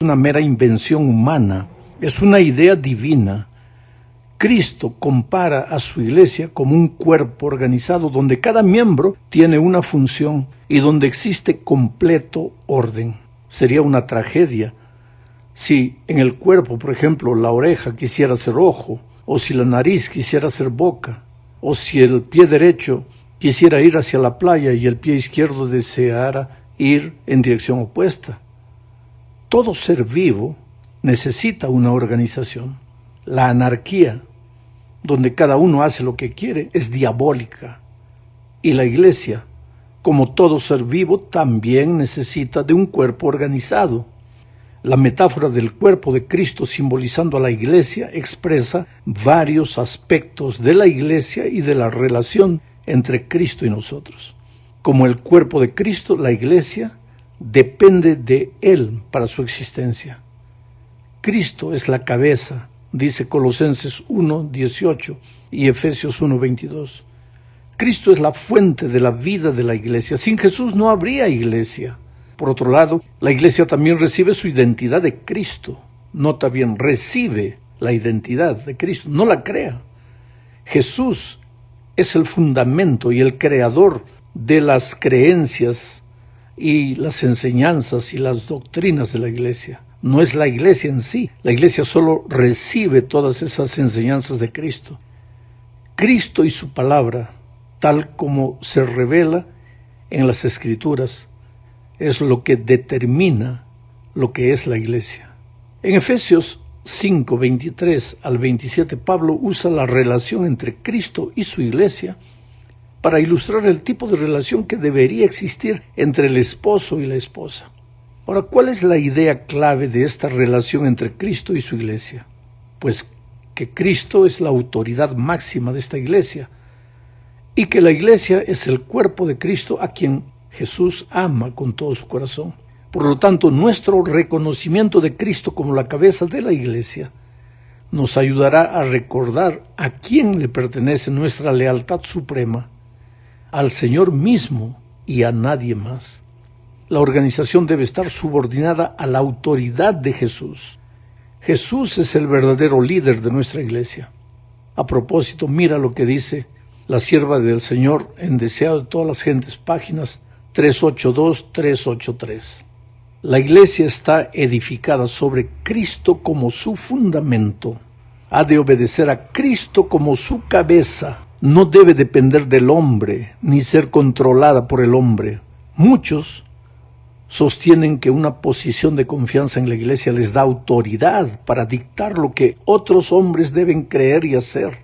una mera invención humana, es una idea divina. Cristo compara a su iglesia como un cuerpo organizado donde cada miembro tiene una función y donde existe completo orden. Sería una tragedia si en el cuerpo, por ejemplo, la oreja quisiera ser ojo, o si la nariz quisiera ser boca, o si el pie derecho quisiera ir hacia la playa y el pie izquierdo deseara ir en dirección opuesta. Todo ser vivo necesita una organización. La anarquía, donde cada uno hace lo que quiere, es diabólica. Y la iglesia, como todo ser vivo, también necesita de un cuerpo organizado. La metáfora del cuerpo de Cristo simbolizando a la iglesia expresa varios aspectos de la iglesia y de la relación entre Cristo y nosotros. Como el cuerpo de Cristo, la iglesia depende de Él para su existencia. Cristo es la cabeza, dice Colosenses 1:18 y Efesios 1:22. Cristo es la fuente de la vida de la iglesia. Sin Jesús no habría iglesia. Por otro lado, la iglesia también recibe su identidad de Cristo. Nota bien, recibe la identidad de Cristo, no la crea. Jesús es el fundamento y el creador de las creencias y las enseñanzas y las doctrinas de la iglesia. No es la iglesia en sí. La iglesia solo recibe todas esas enseñanzas de Cristo. Cristo y su palabra, tal como se revela en las Escrituras, es lo que determina lo que es la iglesia. En Efesios 5:23 al 27, Pablo usa la relación entre Cristo y su iglesia para ilustrar el tipo de relación que debería existir entre el esposo y la esposa. Ahora, ¿cuál es la idea clave de esta relación entre Cristo y su iglesia? Pues que Cristo es la autoridad máxima de esta iglesia y que la iglesia es el cuerpo de Cristo a quien Jesús ama con todo su corazón. Por lo tanto, nuestro reconocimiento de Cristo como la cabeza de la iglesia nos ayudará a recordar a quién le pertenece nuestra lealtad suprema, al Señor mismo y a nadie más. La organización debe estar subordinada a la autoridad de Jesús. Jesús es el verdadero líder de nuestra iglesia. A propósito, mira lo que dice la sierva del Señor en Deseado de todas las gentes, páginas 382-383. La iglesia está edificada sobre Cristo como su fundamento. Ha de obedecer a Cristo como su cabeza. No debe depender del hombre, ni ser controlada por el hombre. Muchos sostienen que una posición de confianza en la iglesia les da autoridad para dictar lo que otros hombres deben creer y hacer.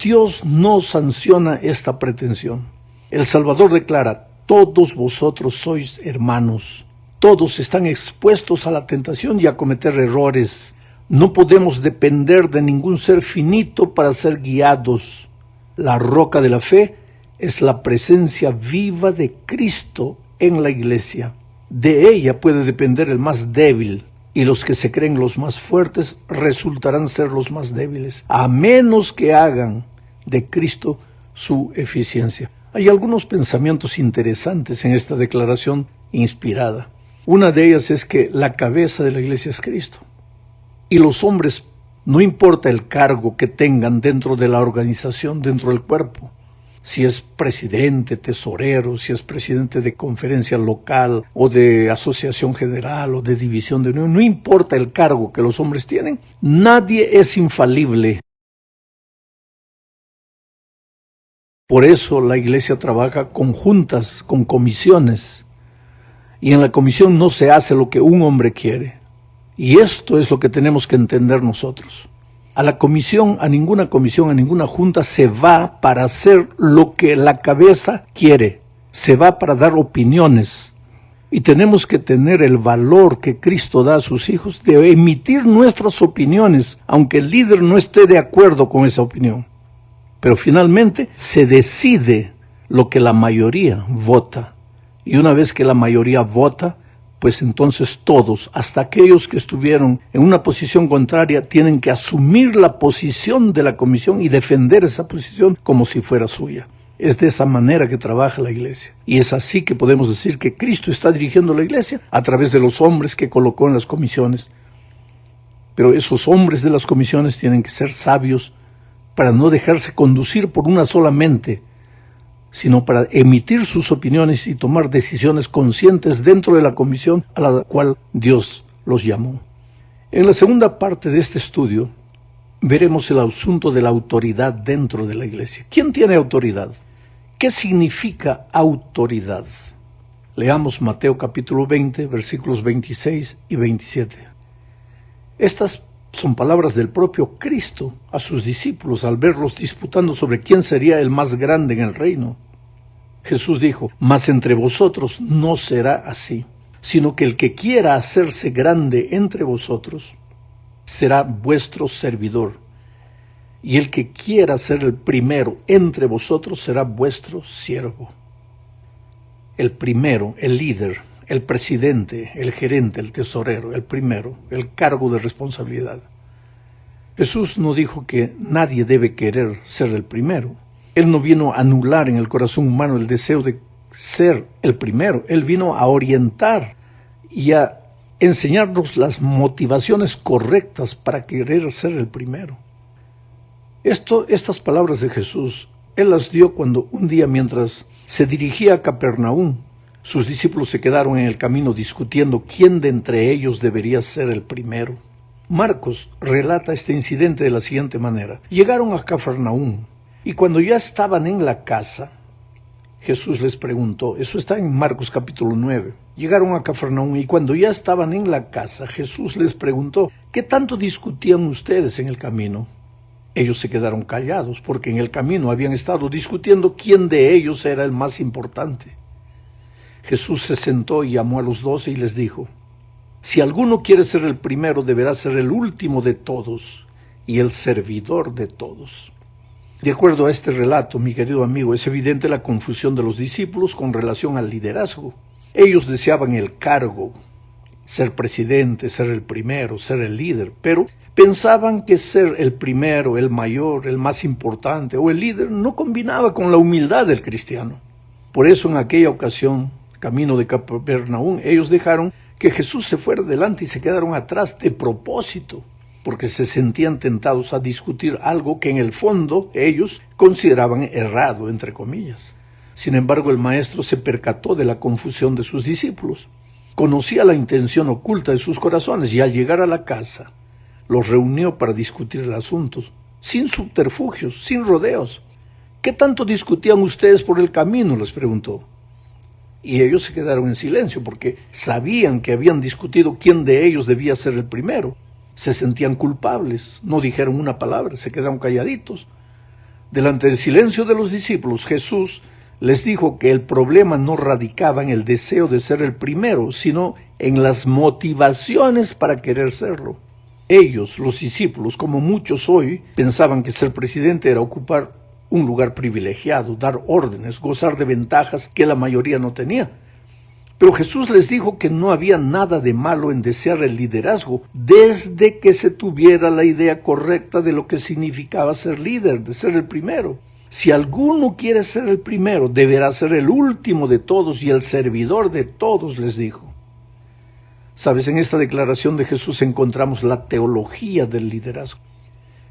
Dios no sanciona esta pretensión. El Salvador declara: todos vosotros sois hermanos. Todos están expuestos a la tentación y a cometer errores. No podemos depender de ningún ser finito para ser guiados. La roca de la fe es la presencia viva de Cristo en la iglesia. De ella puede depender el más débil, y los que se creen los más fuertes resultarán ser los más débiles, a menos que hagan de Cristo su eficiencia. Hay algunos pensamientos interesantes en esta declaración inspirada. Una de ellas es que la cabeza de la iglesia es Cristo. Y los hombres, no importa el cargo que tengan dentro de la organización, dentro del cuerpo, si es presidente, tesorero, si es presidente de conferencia local o de asociación general o de división de unión, no importa el cargo que los hombres tienen, nadie es infalible. Por eso la iglesia trabaja con juntas, con comisiones, y en la comisión no se hace lo que un hombre quiere. Y esto es lo que tenemos que entender nosotros. A ninguna comisión, a ninguna junta se va para hacer lo que la cabeza quiere. Se va para dar opiniones. Y tenemos que tener el valor que Cristo da a sus hijos de emitir nuestras opiniones, aunque el líder no esté de acuerdo con esa opinión. Pero finalmente se decide lo que la mayoría vota. Y una vez que la mayoría vota, pues entonces todos, hasta aquellos que estuvieron en una posición contraria, tienen que asumir la posición de la comisión y defender esa posición como si fuera suya. Es de esa manera que trabaja la iglesia. Y es así que podemos decir que Cristo está dirigiendo la iglesia a través de los hombres que colocó en las comisiones. Pero esos hombres de las comisiones tienen que ser sabios para no dejarse conducir por una sola mente, sino para emitir sus opiniones y tomar decisiones conscientes dentro de la comisión a la cual Dios los llamó. En la segunda parte de este estudio veremos el asunto de la autoridad dentro de la iglesia. ¿Quién tiene autoridad? ¿Qué significa autoridad? Leamos Mateo capítulo 20, versículos 26 y 27. Estas son palabras del propio Cristo a sus discípulos al verlos disputando sobre quién sería el más grande en el reino. Jesús dijo: mas entre vosotros no será así, sino que el que quiera hacerse grande entre vosotros será vuestro servidor, y el que quiera ser el primero entre vosotros será vuestro siervo. El primero, el líder, el presidente, el gerente, el tesorero, el primero, el cargo de responsabilidad. Jesús no dijo que nadie debe querer ser el primero. Él no vino a anular en el corazón humano el deseo de ser el primero. Él vino a orientar y a enseñarnos las motivaciones correctas para querer ser el primero. Estas palabras de Jesús, Él las dio cuando un día, mientras se dirigía a Capernaum, sus discípulos se quedaron en el camino discutiendo quién de entre ellos debería ser el primero. Marcos relata este incidente de la siguiente manera: llegaron a Capernaum y cuando ya estaban en la casa, Jesús les preguntó, eso está en Marcos capítulo 9, llegaron a Capernaum y cuando ya estaban en la casa, Jesús les preguntó: ¿qué tanto discutían ustedes en el camino? Ellos se quedaron callados porque en el camino habían estado discutiendo quién de ellos era el más importante. Jesús se sentó y llamó a los 12 y les dijo: si alguno quiere ser el primero, deberá ser el último de todos y el servidor de todos. De acuerdo a este relato, mi querido amigo, es evidente la confusión de los discípulos con relación al liderazgo. Ellos deseaban el cargo, ser presidente, ser el primero, ser el líder, pero pensaban que ser el primero, el mayor, el más importante o el líder no combinaba con la humildad del cristiano. Por eso en aquella ocasión, camino de Capernaum, ellos dejaron que Jesús se fuera delante y se quedaron atrás de propósito, porque se sentían tentados a discutir algo que en el fondo ellos consideraban errado, entre comillas. Sin embargo, el maestro se percató de la confusión de sus discípulos. Conocía la intención oculta de sus corazones y al llegar a la casa, los reunió para discutir el asunto, sin subterfugios, sin rodeos. ¿Qué tanto discutían ustedes por el camino?, les preguntó. Y ellos se quedaron en silencio porque sabían que habían discutido quién de ellos debía ser el primero. Se sentían culpables, no dijeron una palabra, se quedaron calladitos. Delante del silencio de los discípulos, Jesús les dijo que el problema no radicaba en el deseo de ser el primero, sino en las motivaciones para querer serlo. Ellos, los discípulos, como muchos hoy, pensaban que ser presidente era ocupar un lugar privilegiado, dar órdenes, gozar de ventajas que la mayoría no tenía. Pero Jesús les dijo que no había nada de malo en desear el liderazgo, desde que se tuviera la idea correcta de lo que significaba ser líder, de ser el primero. Si alguno quiere ser el primero, deberá ser el último de todos y el servidor de todos, les dijo. Sabes, en esta declaración de Jesús encontramos la teología del liderazgo.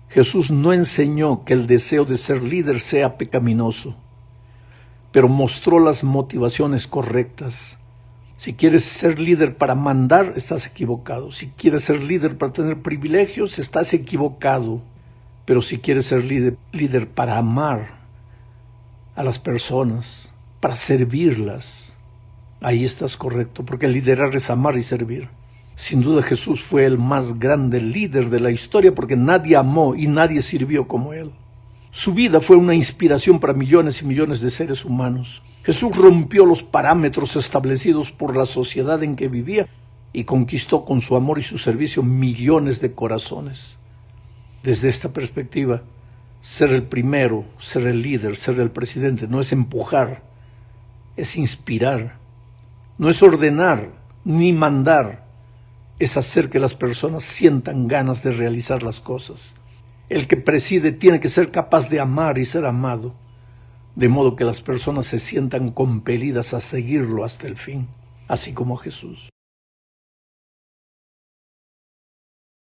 Jesús no enseñó que el deseo de ser líder sea pecaminoso, pero mostró las motivaciones correctas. Si quieres ser líder para mandar, estás equivocado. Si quieres ser líder para tener privilegios, estás equivocado. Pero si quieres ser líder para amar a las personas, para servirlas, ahí estás correcto, porque liderar es amar y servir. Sin duda Jesús fue el más grande líder de la historia porque nadie amó y nadie sirvió como él. Su vida fue una inspiración para millones y millones de seres humanos. Jesús rompió los parámetros establecidos por la sociedad en que vivía y conquistó con su amor y su servicio millones de corazones. Desde esta perspectiva, ser el primero, ser el líder, ser el presidente no es empujar, es inspirar. No es ordenar ni mandar, es hacer que las personas sientan ganas de realizar las cosas. El que preside tiene que ser capaz de amar y ser amado. de modo que las personas se sientan compelidas a seguirlo hasta el fin, así como Jesús.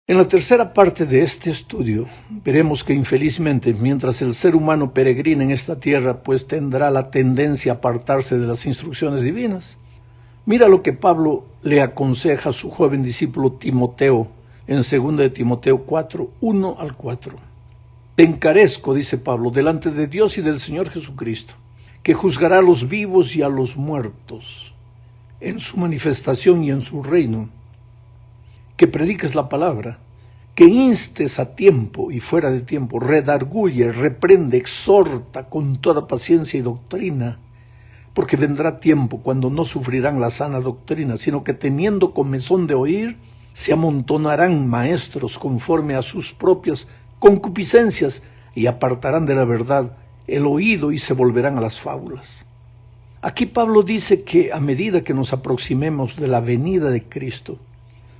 En la tercera parte de este estudio, veremos que infelizmente, mientras el ser humano peregrina en esta tierra, pues tendrá la tendencia a apartarse de las instrucciones divinas. Mira lo que Pablo le aconseja a su joven discípulo Timoteo, en 2 de Timoteo 4, 1 al 4. Te encarezco, dice Pablo, delante de Dios y del Señor Jesucristo, que juzgará a los vivos y a los muertos, en su manifestación y en su reino, que prediques la palabra, que instes a tiempo y fuera de tiempo, redarguye, reprende, exhorta con toda paciencia y doctrina, porque vendrá tiempo cuando no sufrirán la sana doctrina, sino que teniendo comezón de oír, se amontonarán maestros conforme a sus propias concupiscencias y apartarán de la verdad el oído y se volverán a las fábulas. Aquí Pablo dice que a medida que nos aproximemos de la venida de Cristo,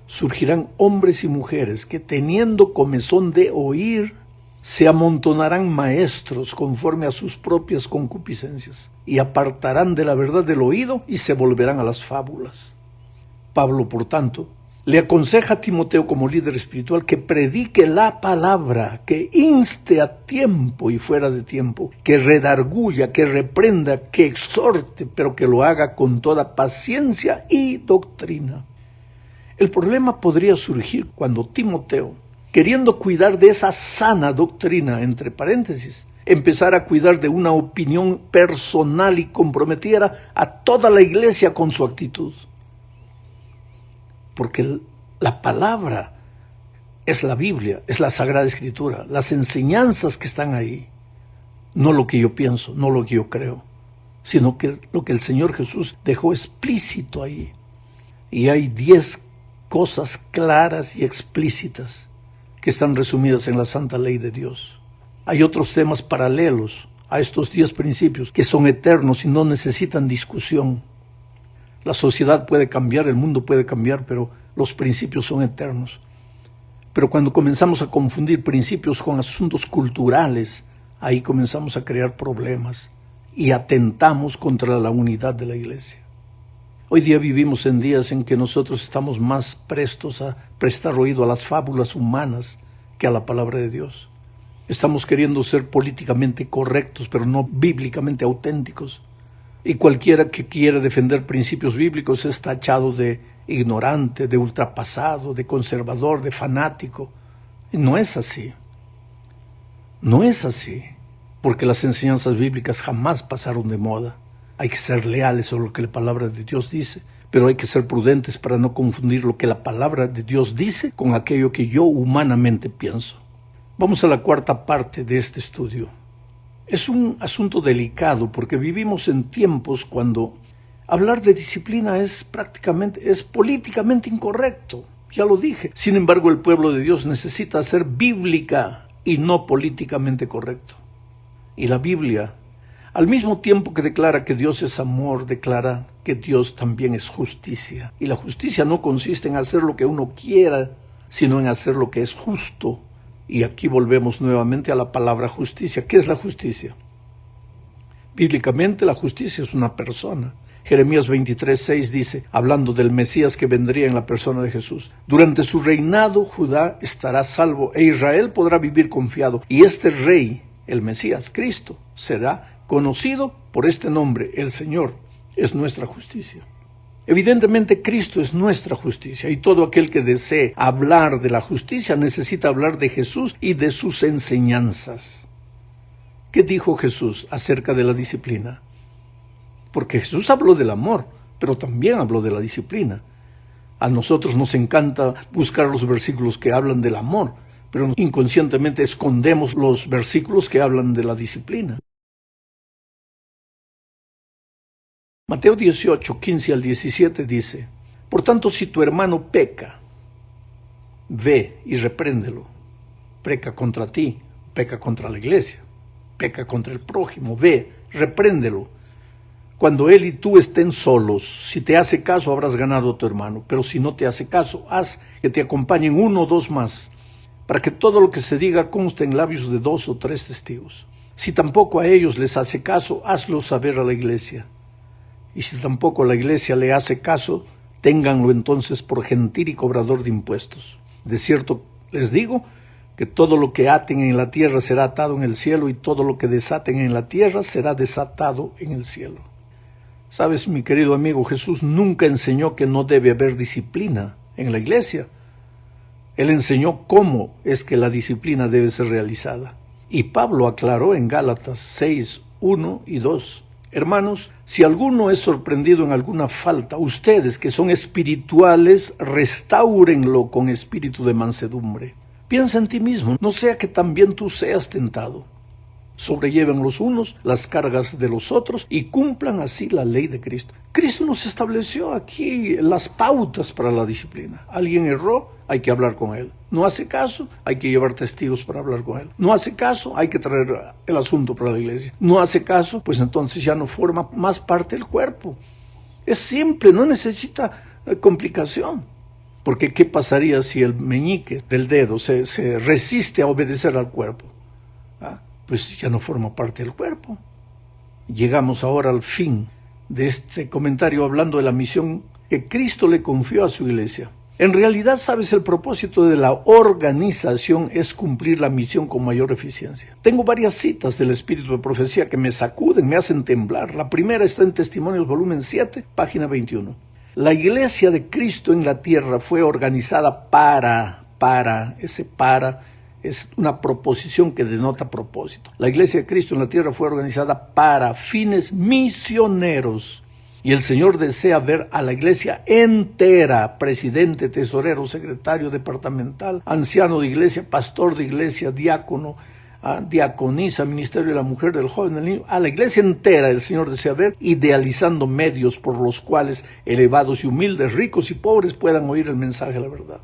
surgirán hombres y mujeres que teniendo comezón de oír, se amontonarán maestros conforme a sus propias concupiscencias y apartarán de la verdad del oído y se volverán a las fábulas. Pablo, por tanto, le aconseja a Timoteo como líder espiritual que predique la palabra, que inste a tiempo y fuera de tiempo, que redarguya, que reprenda, que exhorte, pero que lo haga con toda paciencia y doctrina. El problema podría surgir cuando Timoteo, queriendo cuidar de esa sana doctrina, entre paréntesis, empezara a cuidar de una opinión personal y comprometiera a toda la iglesia con su actitud. Porque la palabra es la Biblia, es la Sagrada Escritura, las enseñanzas que están ahí, no lo que yo pienso, no lo que yo creo, sino que lo que el Señor Jesús dejó explícito ahí. Y hay 10 cosas claras y explícitas que están resumidas en la santa ley de Dios. Hay otros temas paralelos a estos 10 principios que son eternos y no necesitan discusión. La sociedad puede cambiar, el mundo puede cambiar, pero los principios son eternos. Pero cuando comenzamos a confundir principios con asuntos culturales, ahí comenzamos a crear problemas y atentamos contra la unidad de la iglesia. Hoy día vivimos en días en que nosotros estamos más prestos a prestar oído a las fábulas humanas que a la palabra de Dios. Estamos queriendo ser políticamente correctos, pero no bíblicamente auténticos. Y cualquiera que quiera defender principios bíblicos es tachado de ignorante, de ultrapasado, de conservador, de fanático. Y no es así. No es así, porque las enseñanzas bíblicas jamás pasaron de moda. Hay que ser leales a lo que la palabra de Dios dice, pero hay que ser prudentes para no confundir lo que la palabra de Dios dice con aquello que yo humanamente pienso. Vamos a la cuarta parte de este estudio. Es un asunto delicado porque vivimos en tiempos cuando hablar de disciplina es políticamente incorrecto. Ya lo dije. Sin embargo, el pueblo de Dios necesita ser bíblica y no políticamente correcto. Y la Biblia, al mismo tiempo que declara que Dios es amor, declara que Dios también es justicia. Y la justicia no consiste en hacer lo que uno quiera, sino en hacer lo que es justo. Y aquí volvemos nuevamente a la palabra justicia. ¿Qué es la justicia? Bíblicamente la justicia es una persona. Jeremías 23:6 dice, hablando del Mesías que vendría en la persona de Jesús: durante su reinado Judá estará salvo e Israel podrá vivir confiado. Y este rey, el Mesías, Cristo, será conocido por este nombre: el Señor es nuestra justicia. Evidentemente Cristo es nuestra justicia y todo aquel que desee hablar de la justicia necesita hablar de Jesús y de sus enseñanzas. ¿Qué dijo Jesús acerca de la disciplina? Porque Jesús habló del amor, pero también habló de la disciplina. A nosotros nos encanta buscar los versículos que hablan del amor, pero inconscientemente escondemos los versículos que hablan de la disciplina. Mateo 18, 15 al 17 dice, por tanto, si tu hermano peca, ve y repréndelo. Peca contra ti, peca contra la iglesia, peca contra el prójimo, ve, repréndelo. Cuando él y tú estén solos, si te hace caso, habrás ganado a tu hermano, pero si no te hace caso, haz que te acompañen 1 o 2 más, para que todo lo que se diga conste en labios de 2 o 3 testigos. Si tampoco a ellos les hace caso, hazlo saber a la iglesia. Y si tampoco la iglesia le hace caso, ténganlo entonces por gentil y cobrador de impuestos. De cierto les digo que todo lo que aten en la tierra será atado en el cielo, y todo lo que desaten en la tierra será desatado en el cielo. Sabes, mi querido amigo, Jesús nunca enseñó que no debe haber disciplina en la iglesia. Él enseñó cómo es que la disciplina debe ser realizada. Y Pablo aclaró en Gálatas 6, 1 y 2. Hermanos, si alguno es sorprendido en alguna falta, ustedes que son espirituales, restáurenlo con espíritu de mansedumbre. Piensa en ti mismo, no sea que también tú seas tentado. Sobrelleven los unos las cargas de los otros y cumplan así la ley de Cristo. Cristo nos estableció aquí las pautas para la disciplina. Alguien erró, hay que hablar con él. No hace caso, hay que llevar testigos para hablar con él. No hace caso, hay que traer el asunto para la iglesia. No hace caso, pues entonces ya no forma más parte del cuerpo. Es simple, no necesita complicación. Porque ¿qué pasaría si el meñique del dedo se resiste a obedecer al cuerpo? Pues ya no forma parte del cuerpo. Llegamos ahora al fin de este comentario hablando de la misión que Cristo le confió a su iglesia. En realidad, sabes, el propósito de la organización es cumplir la misión con mayor eficiencia. Tengo varias citas del Espíritu de Profecía que me sacuden, me hacen temblar. La primera está en Testimonios, volumen 7, página 21. La iglesia de Cristo en la tierra fue organizada ese es una proposición que denota propósito. La iglesia de Cristo en la tierra fue organizada para fines misioneros. Y el Señor desea ver a la iglesia entera, presidente, tesorero, secretario departamental, anciano de iglesia, pastor de iglesia, diácono, diaconisa, ministerio de la mujer, del joven, del niño. A la iglesia entera el Señor desea ver, idealizando medios por los cuales elevados y humildes, ricos y pobres puedan oír el mensaje de la verdad.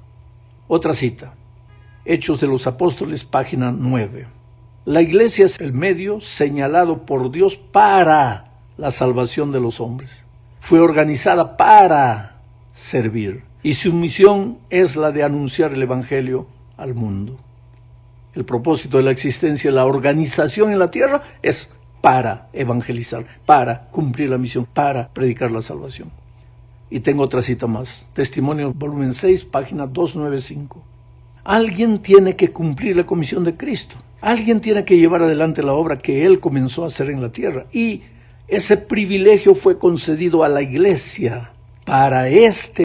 Otra cita. Hechos de los Apóstoles, página 9. La iglesia es el medio señalado por Dios para la salvación de los hombres. Fue organizada para servir. Y su misión es la de anunciar el evangelio al mundo. El propósito de la existencia de la organización en la tierra es para evangelizar, para cumplir la misión, para predicar la salvación. Y tengo otra cita más. Testimonio, volumen 6, página 295. Alguien tiene que cumplir la comisión de Cristo. Alguien tiene que llevar adelante la obra que Él comenzó a hacer en la tierra. Y ese privilegio fue concedido a la iglesia para este